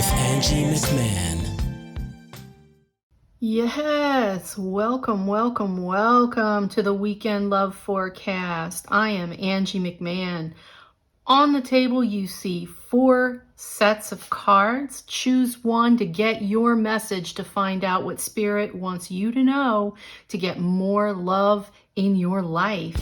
with Angie McMann. Yes, welcome to the Weekend Love Forecast. I am Angie McMann. On the table, you see 4 sets of cards. Choose one to get your message to find out what Spirit wants you to know to get more love in your life.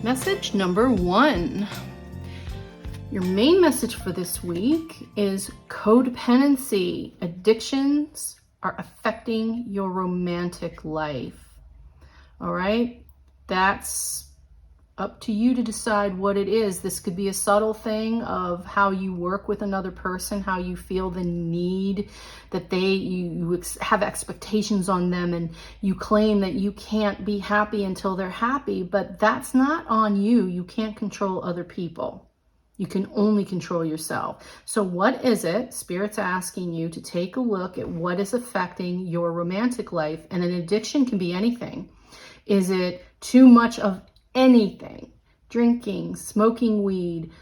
Message number 1. Your main message for this week is codependency. Addictions are affecting your romantic life. All right? That's up to you to decide what it is. This could be a subtle thing of how you work with another person, how you feel the need that you have expectations on them, and you claim that you can't be happy until they're happy, but that's not on you. You can't control other people. You can only control yourself. So what is it? Spirit's asking you to take a look at what is affecting your romantic life, and an addiction can be anything. Is it too much of anything? Drinking, smoking weed,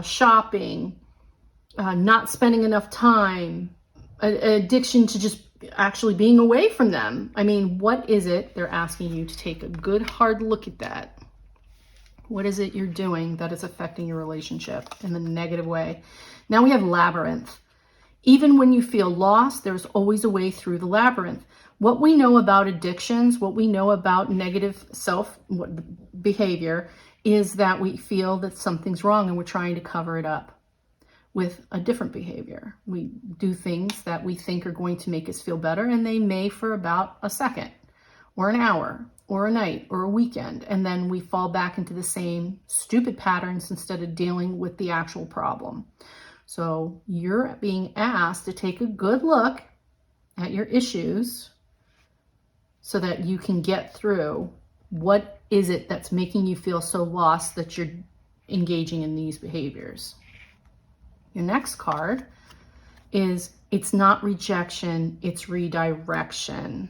shopping, not spending enough time, addiction to just actually being away from them. I mean, what is it? They're asking you to take a good hard look at that. What is it you're doing that is affecting your relationship in a negative way? Now we have labyrinth. Even when you feel lost, there's always a way through the labyrinth. What we know about addictions, what we know about negative behavior, is that we feel that something's wrong and we're trying to cover it up with a different behavior. We do things that we think are going to make us feel better, and they may for about a second or an hour or a night or a weekend, and then we fall back into the same stupid patterns instead of dealing with the actual problem. So you're being asked to take a good look at your issues so that you can get through what is it that's making you feel so lost that you're engaging in these behaviors. Your next card is, it's not rejection, it's redirection,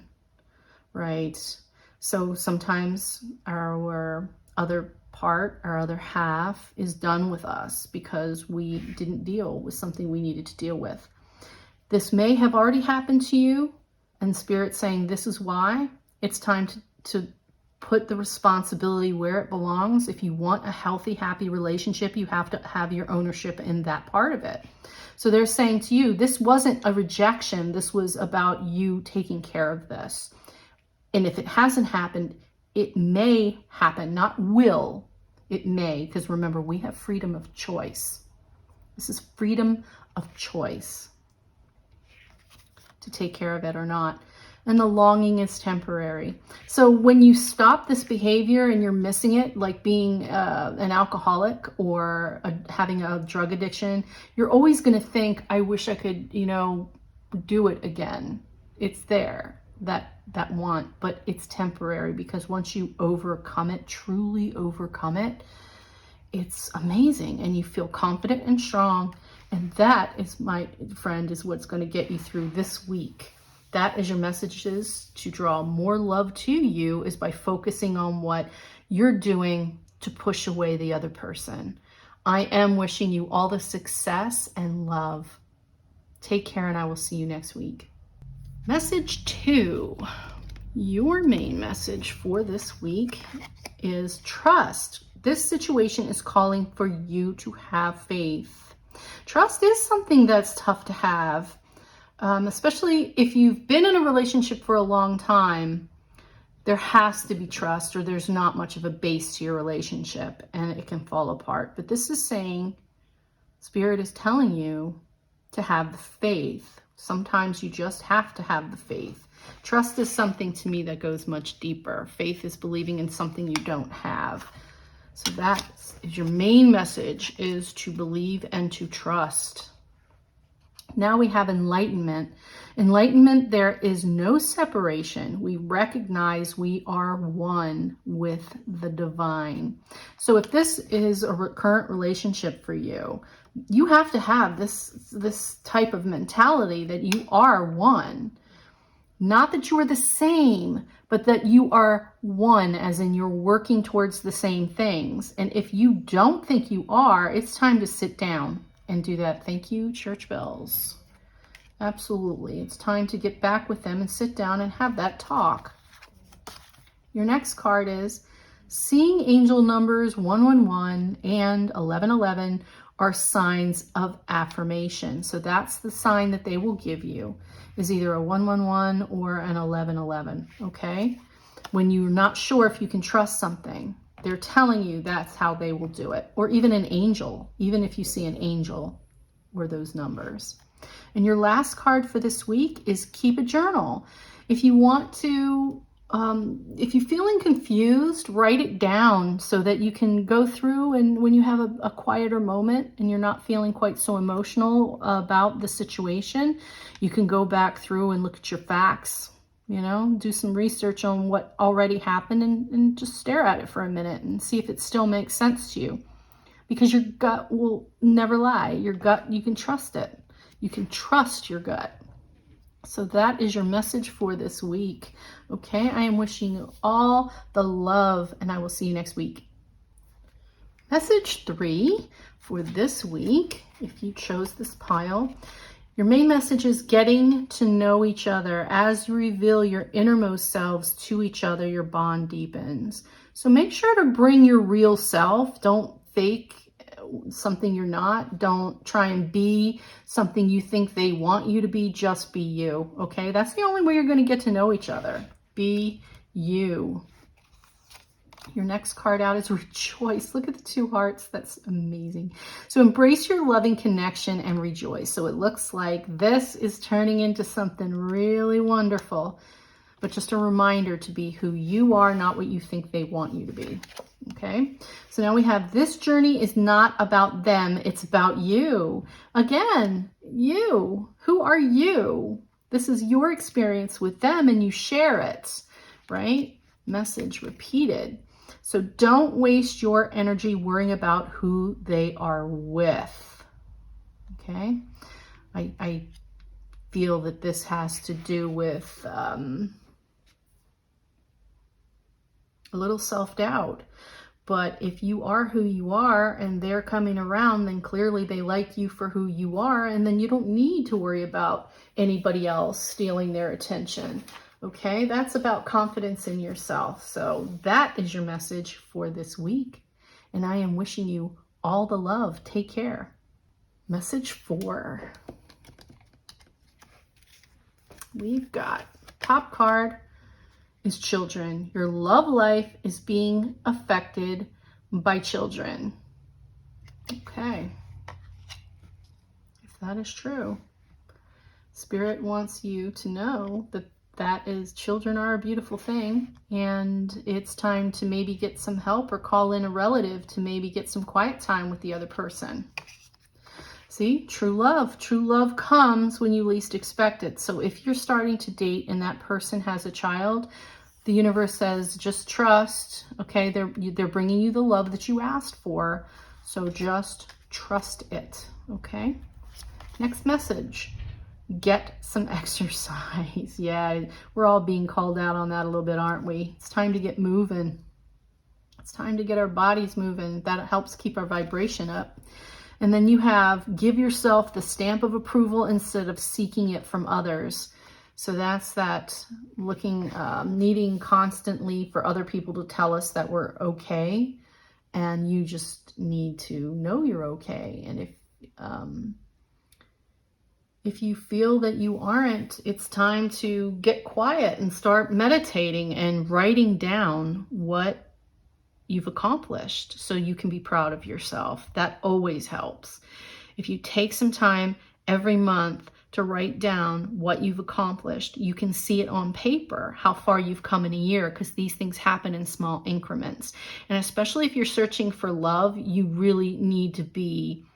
right? So sometimes our other half is done with us because we didn't deal with something we needed to deal with. This may have already happened to you, and Spirit's saying this is why. It's time to put the responsibility where it belongs. If you want a healthy, happy relationship, you have to have your ownership in that part of it. So they're saying to you, this wasn't a rejection. This was about you taking care of this. And if it hasn't happened, it may happen, not will. It may, because remember, we have freedom of choice. This is freedom of choice to take care of it or not. And the longing is temporary. So when you stop this behavior and you're missing it, like being an alcoholic or having a drug addiction, you're always going to think, I wish I could, do it again. It's there, that want, but it's temporary, because once you overcome it, truly overcome it, it's amazing and you feel confident and strong. And that is, my friend, is what's going to get you through this week. That is your messages to draw more love to you, is by focusing on what you're doing to push away the other person. I am wishing you all the success and love. Take care, and I will see you next week. Message 2. Your main message for this week is trust. This situation is calling for you to have faith. Trust is something that's tough to have, especially if you've been in a relationship for a long time. There has to be trust, or there's not much of a base to your relationship, and it can fall apart. But this is saying, Spirit is telling you to have the faith. Sometimes you just have to have the faith. Trust is something, to me, that goes much deeper. Faith is believing in something you don't have. So that is your main message, is to believe and to trust. Now we have enlightenment. Enlightenment, there is no separation. We recognize we are one with the divine. So if this is a current relationship for you, You have to have this type of mentality that you are one. Not that you are the same, but that you are one, as in you're working towards the same things. And if you don't think you are, it's time to sit down and do that. Thank you, church bells. Absolutely. It's time to get back with them and sit down and have that talk. Your next card is seeing angel numbers 111 and 1111 are signs of affirmation. So that's the sign that they will give you, is either a 111 or an 1111, okay? When you're not sure if you can trust something, they're telling you that's how they will do it. Or even an angel, even if you see an angel or those numbers. And your last card for this week is keep a journal. If you want to, if you're feeling confused, write it down so that you can go through, and when you have a quieter moment and you're not feeling quite so emotional about the situation, you can go back through and look at your facts, you know, do some research on what already happened, and just stare at it for a minute and see if it still makes sense to you. Because your gut will never lie. Your gut, you can trust it. You can trust your gut. So that is your message for this week. Okay, I am wishing you all the love, and I will see you next week. Message 3 for this week, if you chose this pile, your main message is getting to know each other. As you reveal your innermost selves to each other, your bond deepens. So make sure to bring your real self. Don't fake something you're not. Don't try and be something you think they want you to be. Just be you, okay? That's the only way you're going to get to know each other. Be you. Your next card out is rejoice. Look at the 2 hearts. That's amazing. So embrace your loving connection and rejoice. So it looks like this is turning into something really wonderful, but just a reminder to be who you are, not what you think they want you to be. Okay, so now we have this journey is not about them, it's about you. Again, you. Who are you? This is your experience with them, and you share it, right? Message repeated. So don't waste your energy worrying about who they are with. Okay, I feel that this has to do with a little self-doubt. But if you are who you are and they're coming around, then clearly they like you for who you are, and then you don't need to worry about anybody else stealing their attention. Okay, that's about confidence in yourself. So that is your message for this week. And I am wishing you all the love. Take care. Message 4. We've got top card is children. Your love life is being affected by children. Okay. If that is true, Spirit wants you to know that children are a beautiful thing, and it's time to maybe get some help or call in a relative to maybe get some quiet time with the other person. See, true love comes when you least expect it. So if you're starting to date and that person has a child, the universe says, just trust, okay? They're bringing you the love that you asked for. So just trust it, okay? Next message, get some exercise. Yeah, we're all being called out on that a little bit, aren't we? It's time to get moving. It's time to get our bodies moving. That helps keep our vibration up. And then you have give yourself the stamp of approval instead of seeking it from others. So that's that looking, needing constantly for other people to tell us that we're okay. And you just need to know you're okay. And if you feel that you aren't, it's time to get quiet and start meditating and writing down what you've accomplished so you can be proud of yourself. That always helps. If you take some time every month to write down what you've accomplished, you can see it on paper, how far you've come in a year, because these things happen in small increments. And especially if you're searching for love, you really need to be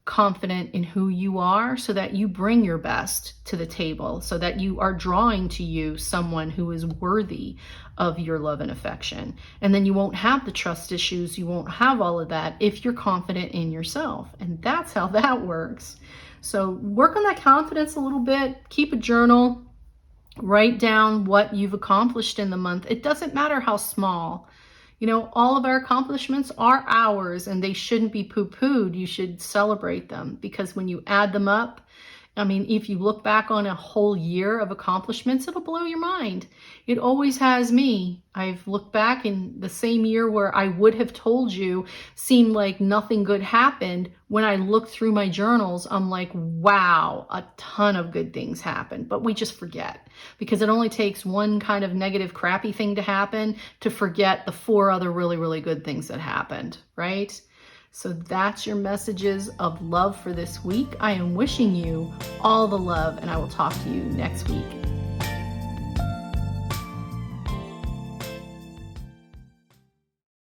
confident in who you are so that you bring your best to the table, so that you are drawing to you someone who is worthy of your love and affection. And then you won't have the trust issues, you won't have all of that if you're confident in yourself. And that's how that works. So work on that confidence a little bit, keep a journal, write down what you've accomplished in the month. It doesn't matter how small. You know, all of our accomplishments are ours and they shouldn't be poo-pooed. You should celebrate them, because when you add them up, I mean, if you look back on a whole year of accomplishments, it'll blow your mind. It always has me. I've looked back in the same year where I would have told you seemed like nothing good happened. When I look through my journals, I'm like, wow, a ton of good things happened. But we just forget, because it only takes one kind of negative, crappy thing to happen to forget the 4 other really, really good things that happened, right? So that's your messages of love for this week. I am wishing you all the love, and I will talk to you next week.